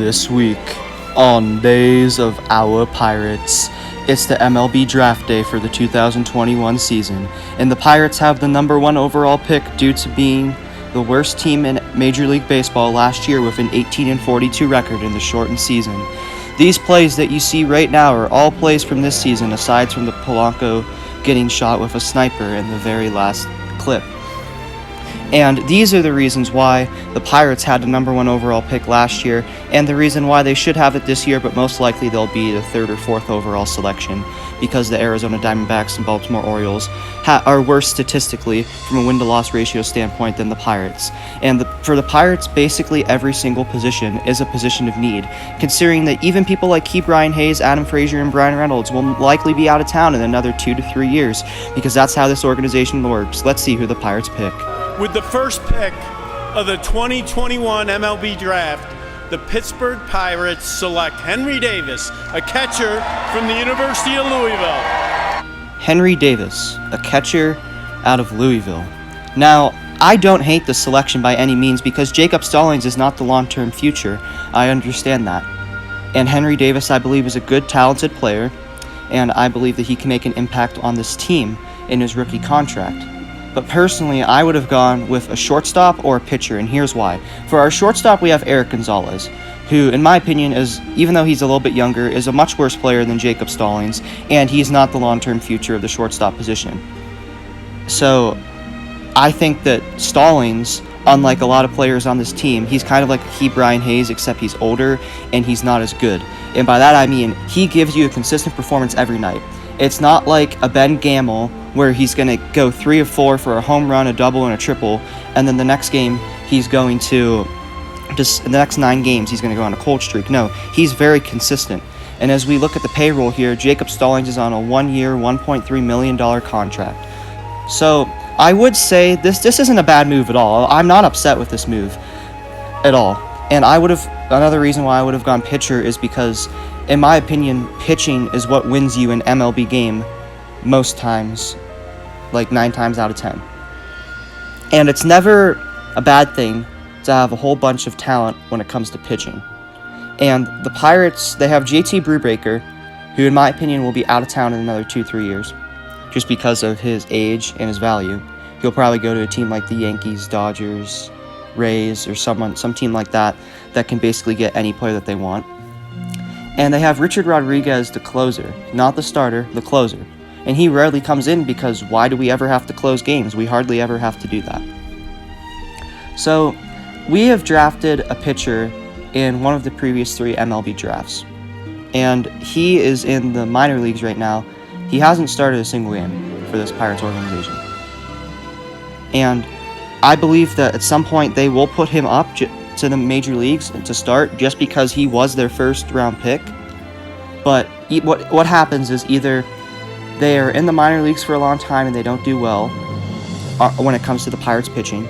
This week on Days of Our Pirates, it's the MLB draft day for the 2021 season, and the Pirates have the number 1 overall pick due to being the worst team in Major League Baseball last year with an 18-42 record in the shortened season. These plays that you see right now are all plays from this season, aside from the Polanco getting shot with a sniper in the very last clip. And these are the reasons why the Pirates had the number 1 overall pick last year, and the reason why they should have it this year, but most likely they'll be the 3rd or 4th overall selection, because the Arizona Diamondbacks and Baltimore Orioles are worse statistically from a win-to-loss ratio standpoint than the Pirates. And for the Pirates, basically every single position is a position of need, considering that even people like Ke'Bryan Hayes, Adam Frazier, and Brian Reynolds will likely be out of town in another 2 to 3 years, because that's how this organization works. Let's see who the Pirates pick. With the first pick of the 2021 MLB Draft, the Pittsburgh Pirates select Henry Davis, a catcher from the University of Louisville. Henry Davis, a catcher out of Louisville. Now, I don't hate the selection by any means because Jacob Stallings is not the long-term future. I understand that. And Henry Davis, I believe, is a good, talented player, and I believe that he can make an impact on this team in his rookie contract. But personally, I would have gone with a shortstop or a pitcher, and here's why. For our shortstop, we have Eric Gonzalez, who, in my opinion, is, even though he's a little bit younger, is a much worse player than Jacob Stallings, and he's not the long-term future of the shortstop position. So, I think that Stallings, unlike a lot of players on this team, he's kind of like Ke'Bryan Hayes, except he's older, and he's not as good. And by that I mean, he gives you a consistent performance every night. It's not like a Ben Gamel, where he's going to go 3 of 4 for a home run, a double, and a triple, and then the next game he's going to, just the next 9 games he's going to go on a cold streak. No, he's very consistent. And as we look at the payroll here, Jacob Stallings is on a 1-year, $1.3 million contract. So I would say this isn't a bad move at all. I'm not upset with this move at all. And another reason why I would have gone pitcher is because, in my opinion, pitching is what wins you an MLB game most times, like 9 times out of 10. And it's never a bad thing to have a whole bunch of talent when it comes to pitching. And the Pirates, they have JT Brubaker, who in my opinion will be out of town in another 2-3 years, just because of his age and his value. He'll probably go to a team like the Yankees, Dodgers, Rays, or some team like that can basically get any player that they want. And they have Richard Rodriguez, the closer, not the starter, the closer. And he rarely comes in because why do we ever have to close games? We hardly ever have to do that. So we have drafted a pitcher in one of the previous 3 MLB drafts. And he is in the minor leagues right now. He hasn't started a single game for this Pirates organization. And I believe that at some point they will put him up to the major leagues to start just because he was their first round pick. But what happens is either they are in the minor leagues for a long time and they don't do well when it comes to the Pirates pitching,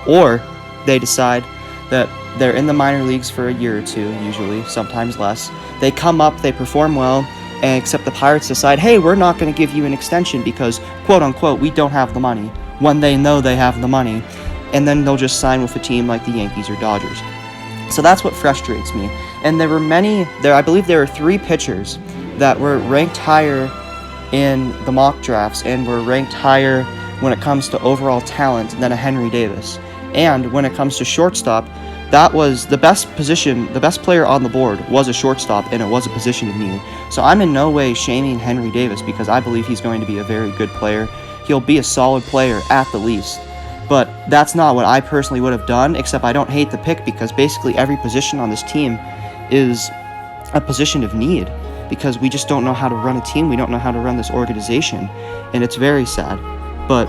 or they decide that they're in the minor leagues for a year or 2, usually, sometimes less. They come up, they perform well, and except the Pirates decide, hey, we're not going to give you an extension because, quote-unquote, we don't have the money, when they know they have the money, and then they'll just sign with a team like the Yankees or Dodgers. So that's what frustrates me. And I believe there were 3 pitchers that were ranked higher in the mock drafts and were ranked higher when it comes to overall talent than a Henry Davis. And when it comes to shortstop, that was the best position, the best player on the board was a shortstop, and it was a position of need. So I'm in no way shaming Henry Davis because I believe he's going to be a very good player. He'll be a solid player at the least. But that's not what I personally would have done, except I don't hate the pick because basically every position on this team is a position of need, because we just don't know how to run a team, we don't know how to run this organization, and it's very sad. But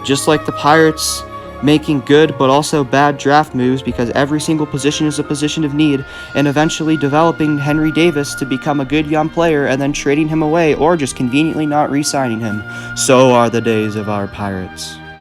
just like the Pirates making good but also bad draft moves because every single position is a position of need, and eventually developing Henry Davis to become a good young player and then trading him away or just conveniently not re-signing him, so are the days of our Pirates.